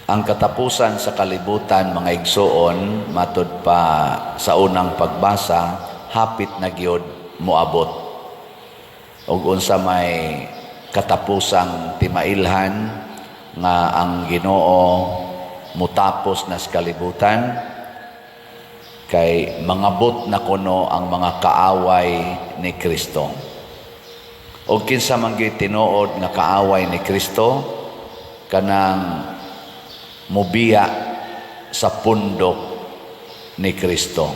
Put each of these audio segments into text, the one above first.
Ang katapusan sa kalibutan, mga igsoon, matud pa sa unang pagbasa, hapit na gyud moabot. Ug unsa may katapusang timailhan nga ang Ginoo mutapos na sa kalibutan, kay mangabot na kuno ang mga kaaway ni Kristo. O kinsa man gyud tinuod nga kaaway ni Kristo, kanang mubiya sa pundok ni Kristo.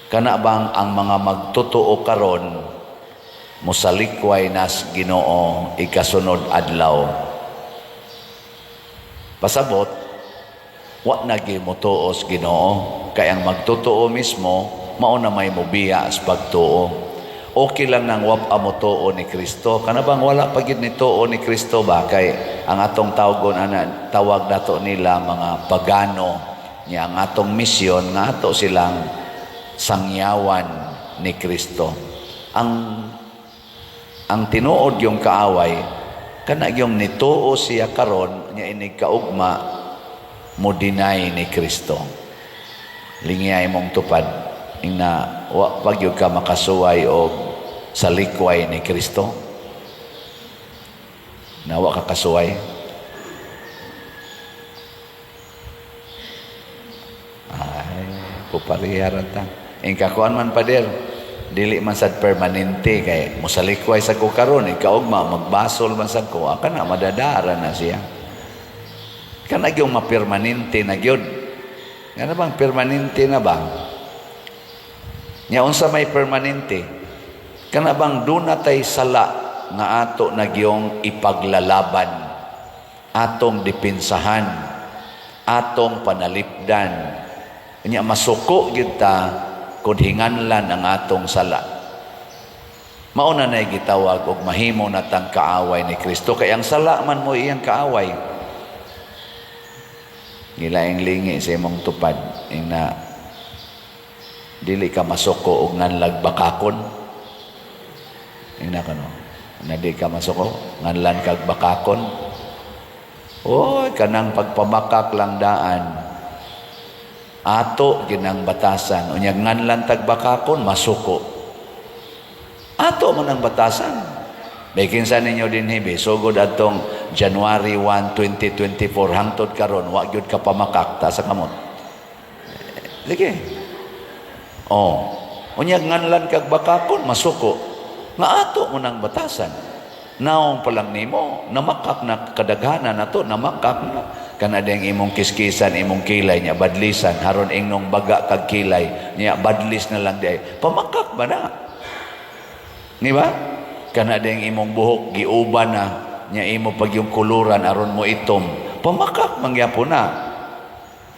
Kana bang ang mga magtotoo karon mosalikway nas Ginoo ikasunod adlaw? Pasabot, wa na gyud motuos Ginoo, kay ang magtotoo mismo mao na may mubiya sa pagtuo. Okay lang nang wap amotuo ni Kristo. Kana bang wala pa gid ni tuo ni Kristo ba? Kay ang atong tawgon tawag dato nila mga pagano, niya ang atong misyon nga ato silang sangyawan ni Kristo. Ang tinuod yung kaaway, kana yung nituo siya karon nya inig kaugma mo deny ni Kristo. Lingiyay mong tupad ina wa pag ka makasuway o sa likway ni Kristo. Nawa ka kasuway. Ay, pupariharan ta. Ingkakuan man pader, dili man sad permanente kay mosalikway sa ko karon ikaugma magbasol man sad ko, aka na madadara na siya. Kana gyud mapermanente na gyud. Ngano bang permanente na ba? Nya unsa may permanente? Kana bang dunay sala nga ato nagyong ipaglalaban, atong dipinsahan, atong panalipdan. Nya masuko gyud ta kun hinganlan ang atong sala. Mao na nay gitawag og mahimo natang kaaway ni Kristo, kay ang sala man mo iyang kaaway. Gilaing lingi sa imong tupad ina dili ka masuko og nganlag bakakon. Ina kano, na di ka masuko nganlan kag bakakon. Oy, kanang pagpamakak lang daan. Ato ginang batasan, unyag nganlan tag bakakon masuko. Ato man ang batasan. Bikin sa ninyo din hibi, sugod atong January 1, 2024 hangtod karon wa gyud ka pamakak ta sa kamot. Sige. Oh, unyag nganlan kag bakakon masuko. Nga ato mo nang batasan. Naong palang nimo, namakak na kadaghanan nato, namakak na. Kana ding imong kiskisan, imong kilay niya badlisan, haron ingnon baga kag kilay niya badlis na lang di. Pamakak ba na? Di ba? Kana ding imong buhok giuban na niya imo pag yung kuluran aron mo itom. Pamakak mangyapon na.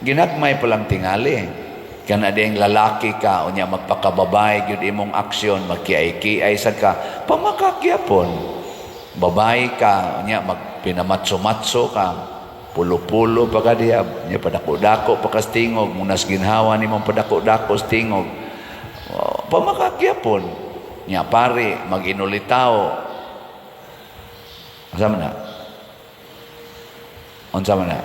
Ginagmay palang tingali. Kana ding lalaki ka unya magpakababay gyud imong aksyon, magkiay-kiay sad ka, pamakak gyapon. Babae ka unya magpinamatso-matso ka, pulo-pulo pa ka diya, nya padako-dako pa ka stingog, munas ginhawa nimong padako-dako stingog. Pamakak gyapon. Nya pare mag-inulitaw. Unsa man na? Unsa man na?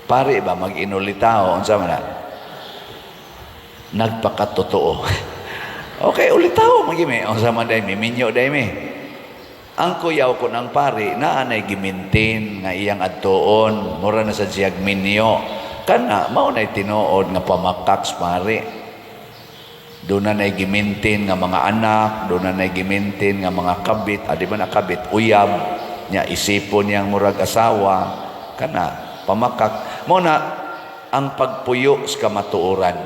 Pare ba mag-inulitaw? Unsa man na? Nagpakatotoo. Okay, ulitaw magimi. Unsa man day minyo day mi. Ang kuyaw ko ng pare naa nay gimintin nga iyang adtuon, mura na sa siyag minyo. Kana mao nay tinuod nga pamakaks pare. Doon na gimintin nga mga anak, doon na gimintin nga mga kabit, di ba na kabit, uyab, niya isipon niyang murag asawa, kana, pamakak. Muna, ang pagpuyo sa kamatuoran.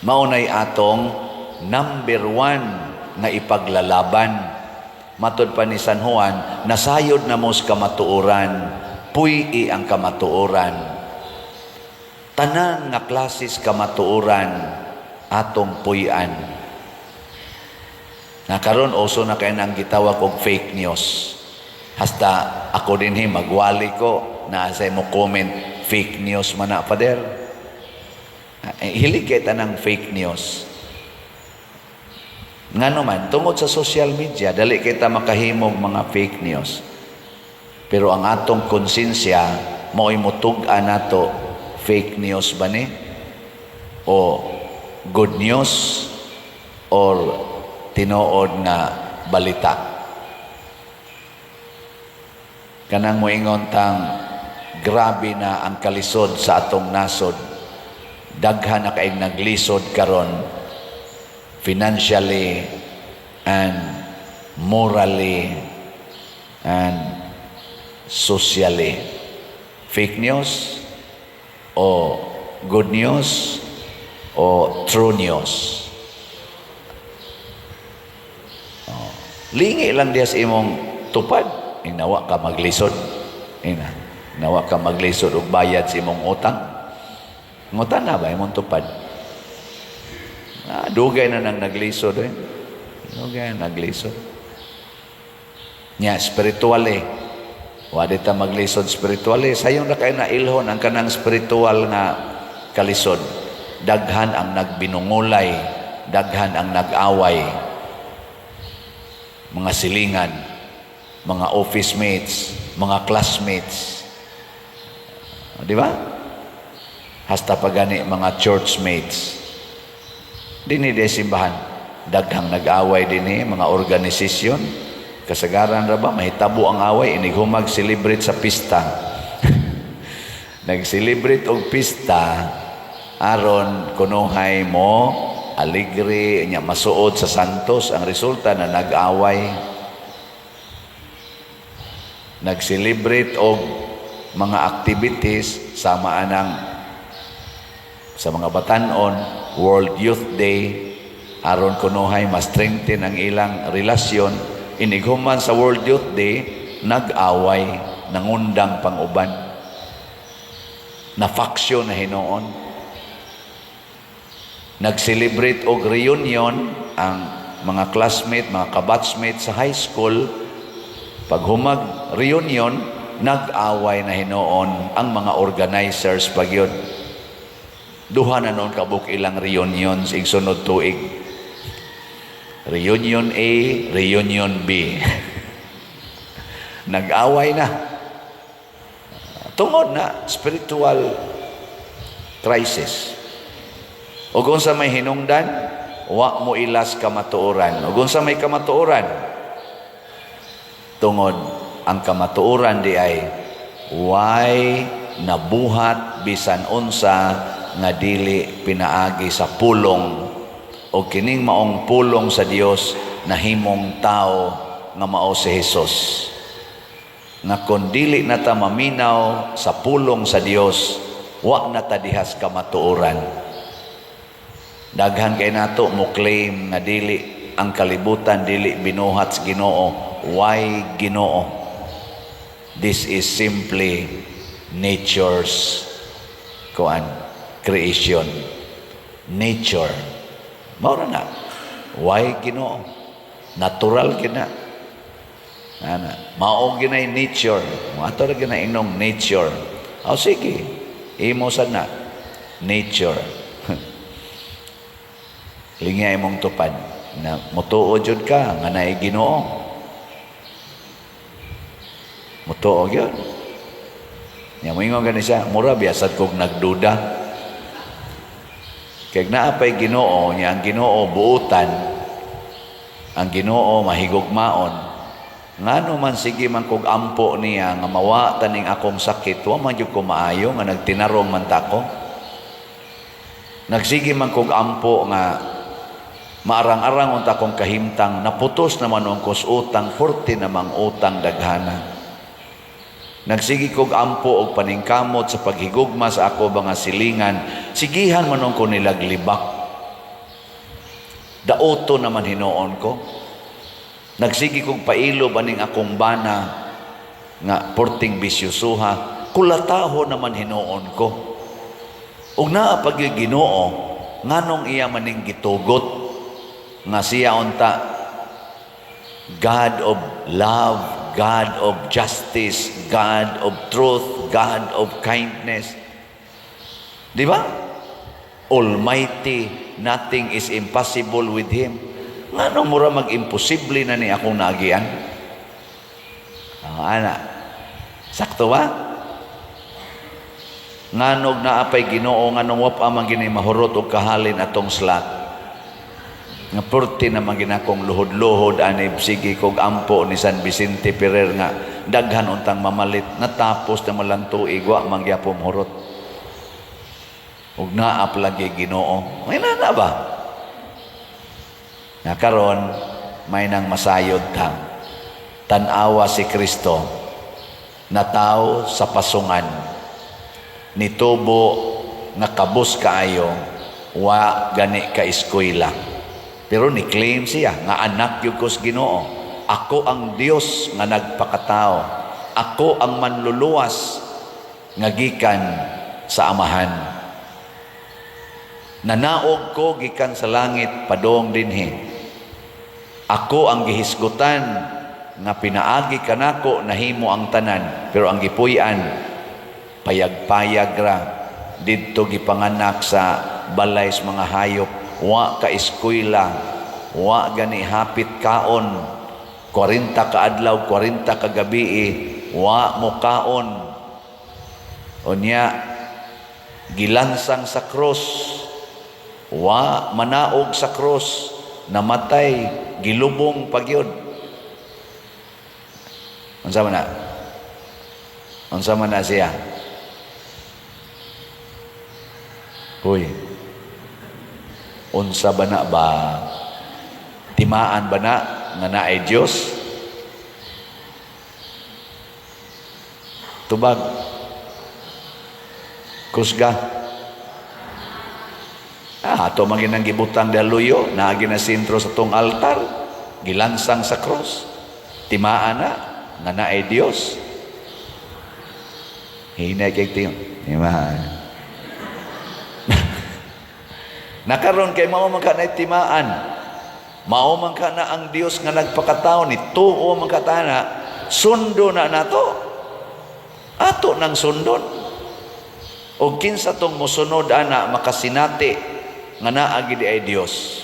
Maunay atong number 1 nga ipaglalaban. Matod pa ni San Juan, nasayod na mo sa kamatuoran, puy ang kamatuoran. Tanan nga klasis kamatuoran, atong puyan. Nakaroon uso na kayo nang gitawag og fake news. Hasta ako din magwali ko na asay mo comment fake news man na pader. Hilig kita ng fake news. Nga naman, tungod sa social media, dali kita makahimog mga fake news. Pero ang atong konsensya, mao'y mutug-an nato, fake news ba ni? O good news? Or tinuod nga balita? Kanang moingon tang grabe na ang kalisod sa atong nasod. Daghan na kaing naglisod karon financially and morally and socially. Fake news o good news o true news. Lingi lang diya sa imong tupad. Nawa ka maglisod. Nawa ka maglisod og bayad sa imong utang. Ngutan na ba imong tupad? Dugay na nang naglisod. Dugay na naglisod. Nya, spiritual Wadi ta maglisod spiritual Sayong na kayo nailhon ang kanang spiritual nga kalisod. Daghan ang nagbinungulay. Daghan ang nag-away. Mga silingan. Mga office mates. Mga classmates. Di ba? Hasta pagani mga church mates. Dini de simbahan. Daghang nag-away dinhi mga organisasyon. Kasagaran ra ba mahitabo ang away inig humag celebrate sa pista. Nag-celebrate og pista aron kunuhay mo alegre nya masuod sa Santos, ang resulta na nag-away. Nag-celebrate og mga activities sama anang sa mga batanon, World Youth Day, aron kunuhay ma-strengthen ang ilang relasyon. Inighuman sa World Youth Day, nag-away, nangundang pang-uban. Na-faction na hinoon. Nag-celebrate og reunion ang mga classmate, mga kabatchmate sa high school. Pag humag reunion, nag-away na hinoon ang mga organizers pagyod. Duha na noon kabuk ilang reunions ig sunod tuig. Reunion A, Reunion B. Nag-away na. Tungod na spiritual crisis. O kung sa may hinungdan, wa mo ilas kamatuoran. O kung sa may kamatuoran, tungod ang kamatuoran di ay why nabuhat bisan unsa nga dili pinaagi sa pulong o kining maong pulong sa Dios na himong tao nga mao si Hesus. Nga kun dili na ta maminaw sa pulong sa Dios, wa na ta dihas kamatuoran. Daghan kay nato mo claim nga dili ang kalibutan dili binuhat sa Ginoo. Why Ginoo? This is simply nature's creation. Nature. Maura na. Why Ginoo? Natural gina. Mao ginay nature. Mato ra gina inong nature. O sige. Imo sad na. Nature. Lingay mong tupad na mutuo jud ka nga naay Ginoo. Mutuo gyud. Nya moingon gani siya, mura biasad kog nagduda. Kaya naapay Ginoo niya, ang Ginoo buutan, ang Ginoo mahigugmaon. Ngano man sige man kog ampo niya nga mawa taning akong sakit, wa man jud ko maayo nga nagtinarong man ta ko. Nagsige man kog ampo nga maarang-arang unta kong kahimtang, naputos naman ang utang, 40 namang utang daghana. Nagsige kog ampo og paningkamot sa paghigugma sa ako mga silingan, sigihan man ko nilaglibak. Daoto naman hinoon ko. Nagsige kog pailo baning akong bana nga porting bisyusuha, kulataho naman hinoon ko. Ug naa pag Ginoo nganong iya maning gitugot nga siya unta God of love, God of justice, God of truth, God of kindness. Di ba? Almighty, nothing is impossible with Him. Ngano mura mag-imposible na ni akong naagian? Ana, Sakto ba? Nganog na apay Ginoo nganong wa pa man gini mahurot og kahalin atong slot. Nga purti na man ginakong luhod-luhod ani sige kog ampo ni San Vicente Ferrer nga daghan untang mamalit natapos na malang tuig wa man gyapon hurot. Ug naap lagi Ginoo. May na ba? Nga karon may nang masayod tang tan-awa si Kristo na tao sa pasungan nitubo nga kabus kaayo wa gani ka eskwela pero ni claim siya nga anak yug ko sa Ginoo, ako ang Dios nga nagpakatao, ako ang manluluwas nga gikan sa Amahan, nanaog ko gikan sa langit padong dinhi, ako ang gihisgutan nga pinaagi kanako nahimo ang tanan, pero ang gipuy-an payag-payag ra didto gipanganak sa balay sa mga hayop, wa ka eskwela, wa gani hapit kaon, 40 ka adlaw 40 ka gabi, wa mo kaon, unya gilansang sa cross, wa manaog sa cross, namatay, gilubong pagyod. Unsa man na siya? Hoy, unsa ba na ba? Timaan ba na nga naay Diyos? Tubag. Kusga. Ato manginang gibutang daluyo, naagi na sentro sa tong altar, gilansang sa cross. Timaan na nga naay Diyos. Hinay kay tiyo. Timaan. Nakaroon kay mao man ka na timaan, mao man ka na ang Dios nga nagpakatao ni tuo man ka na sundo na nato, ato nang sundon. O kinsa tong mosunod ana makasinati nga naa gid ay Dios.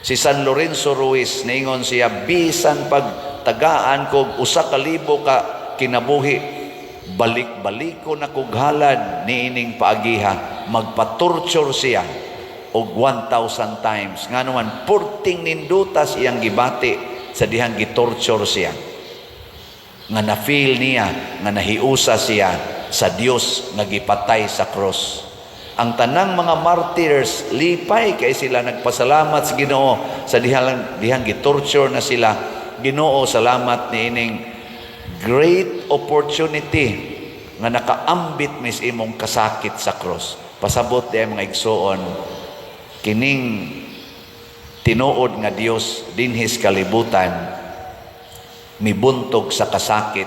Si San Lorenzo Ruiz ningon siya, bisan pagtagaan kog 1,000 ka kinabuhi, balik-baliko na kog halad niining paagiha, magpa-torture siya og 1,000 times. Nga naman, 14 nindutas iyang gibati sa dihang gitorture siya. Nga na-feel niya, nga nahiusa siya sa Dios nga gipatay sa cross. Ang tanang mga martyrs, lipay kay sila nagpasalamat sa Ginoo sa dihang gitorture na sila. Ginoo, salamat niining great opportunity nga nakaambit mis imong kasakit sa cross. Pasabot di mga igsoon, kining tinuod nga Dios dinhis kalibutan mibuntog sa kasakit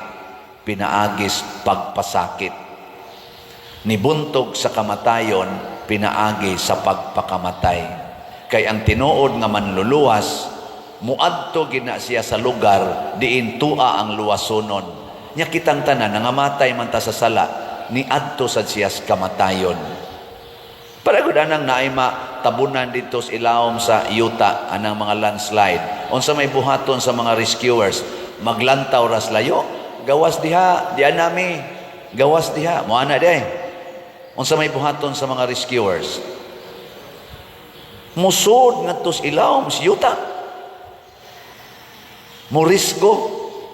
pinaagis pagpasakit, nibuntog sa kamatayon pinaagi sa pagpakamatay. Kay ang tinuod nga manluluwas muadto gina siya sa lugar diin tua ang luwasonon nya, kitang tanan nangamatay man ta sa sala ni adto sad siya sa kamatayon. Para gud anang naay tabunan dito sa ilawom sa yuta anang mga landslide. Unsa may buhaton sa mga rescuers, maglantaw ras layo, gawas diha, diyan nami, gawas diha, mo ana day. Unsa may buhaton sa mga rescuers, musod ngadto sa ilawom sa yuta, murisgo,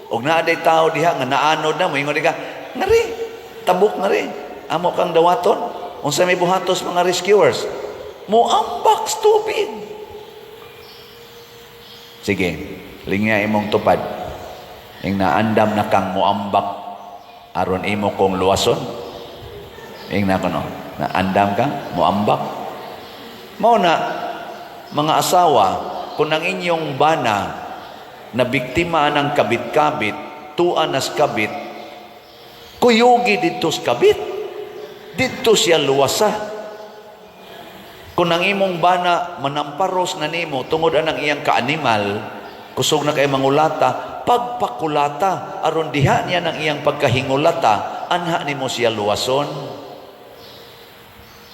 og naa day tao diha nga naanod na, moingon ka, ngari, tabuk ngari, amo kang dawaton. Unsa may buhatos mga rescuers, moambak sa tubig. Sige, lingya imong tupad. Ing naandam na kang moambak aron imo kong luwason. Ing na kuno, naandam ka moambak. Mao na mga asawa, kung ang inyong bana na biktima ng kabit-kabit, tuan as kabit, kuyugi dito sa kabit. Dito siya luwasa. Kung ang imong bana manamparos na nimo tungod anang iyang kaanimal, kusog na kay mangulata, pagpakulata aron diha niya ng iyang pagkahingulata, anha nimo siya luwason.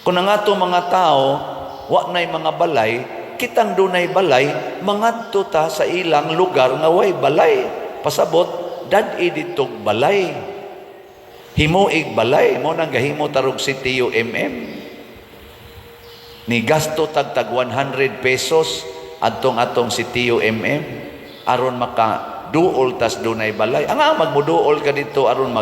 Kung ang ato mga tao wa nay mga balay, kitang dunay balay, mangadto ta sa ilang lugar nga way balay. Pasabot, dad-i ditong balay. Himuig balay mo nang gahimo tarog si TUMM. Ni gasto tag 100 pesos atong si TUMM aron maka duol tas dunay balay. Anga magmuduol ka dito aron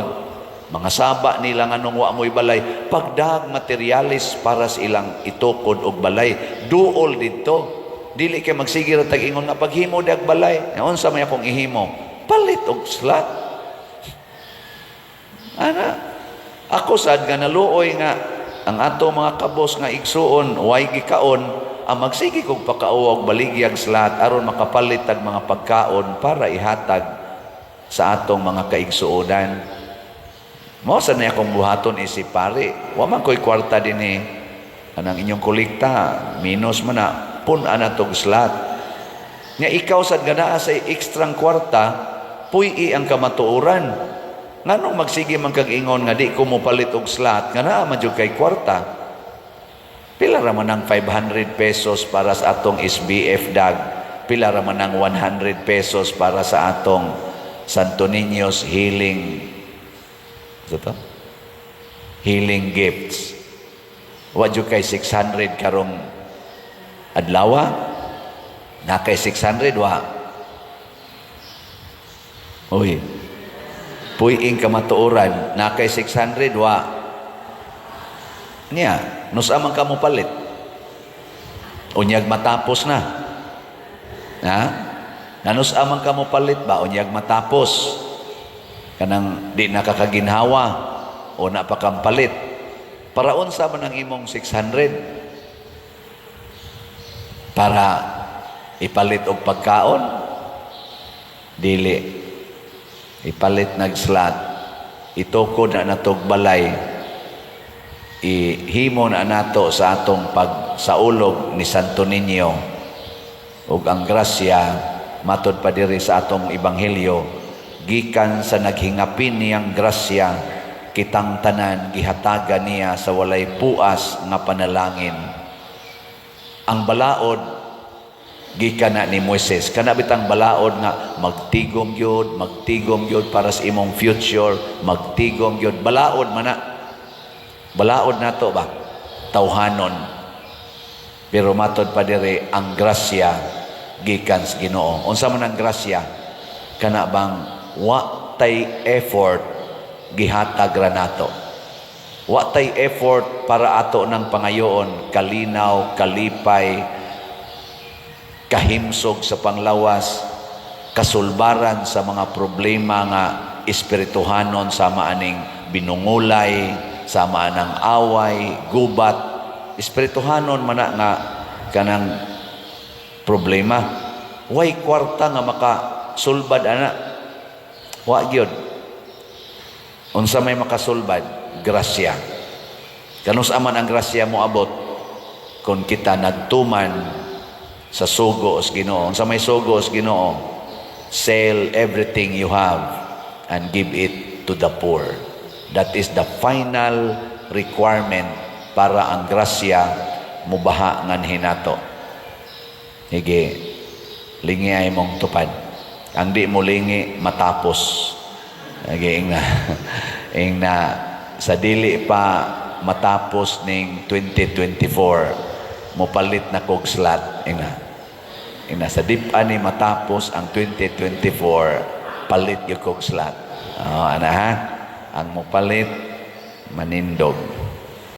mga saba nila nganong wa mo'y balay, pagdag materialis para sa ilang itukod og balay, duol dito. Dili kay magsigir tag ingon nga paghimo dag balay. Unsa may akong ihimo? Palit og slot. Ana, ako sad nga naluoy nga ang ato mga kabos nga igsuon way gikaon ang magsigi kog pakauwag baligyag slot aron makapalit tag mga pagkaon para ihatag sa atong mga kaigsuonan. Mo sa na akong buhaton isip pare, wa man ko'y kwarta din anang inyong kolekta, minus man na, pun anatog slot. Nga ikaw sad ganaa sa ekstrang kwarta, puy ang kamatuoran. Nganong magsige man kag ingon nga di ko mo palit og slot, nga naa man jud kay kwarta. Pila ra man ang 500 pesos para sa atong SBF dag, pila ra man ang 100 pesos para sa atong Santo Niño's healing gifts. Wadyo kay 600 karong adlawa, na kay 600 wa. Uy, puing kamatuoran, na kay 600 wa. Niya, nus amang kamo palit. Unyag matapos na. Ha? Nanus amang kamo palit ba? Unyag matapos. Kanang di nakakaginhawa o napakampalit. Para unsa man ang imong 600? Para ipalit og pagkaon? Dili. Ipalit nag-slot. Itukod na natog balay. Ihimo na nato sa atong pagsaulog ni Santo Niño. Ug ang grasya matod pa diri sa atong ebanghelyo, gikan sa naghingapin niyang grasya, kitang tanan gihatagan niya sa walay puas nga panalangin. Ang balaod gikan na ni Moises, kana bitang balaod nga magtigom yod para sa imong future, magtigom yod, balaod man na. Balaod nato ba? Tawhanon. Pero matod pa diri ang grasya gikan sa Ginoo. Unsa man ang grasya? Kana bang wa tay effort gihatag ra nato. Wa tay effort para ato ng pangayoon, kalinaw, kalipay, kahimsog sa panglawas, kasulbaran sa mga problema nga espirituhanon, sama aning binungulay, sama anang away, gubat, espirituhanon man nga kanang problema. Way kwarta nga makasulbad ana. Wa gyud. Unsa may makasulbad? Grasya. Kanus aman ang grasya mo abot kung kita nagtuman sa sugo sa Ginoo. Unsa may sugo sa Ginoo? Sell everything you have and give it to the poor. That is the final requirement para ang grasya mubaha nganhin nato. Hige, lingi ay mong tupad. Ang di mo lingi, matapos. Hige, ing na sa dili pa matapos ning 2024, mupalit na kog slot. Ing na sa dipa ni matapos ang 2024, palit yung kog slot. Ana ha? Ang mupalit, manindog.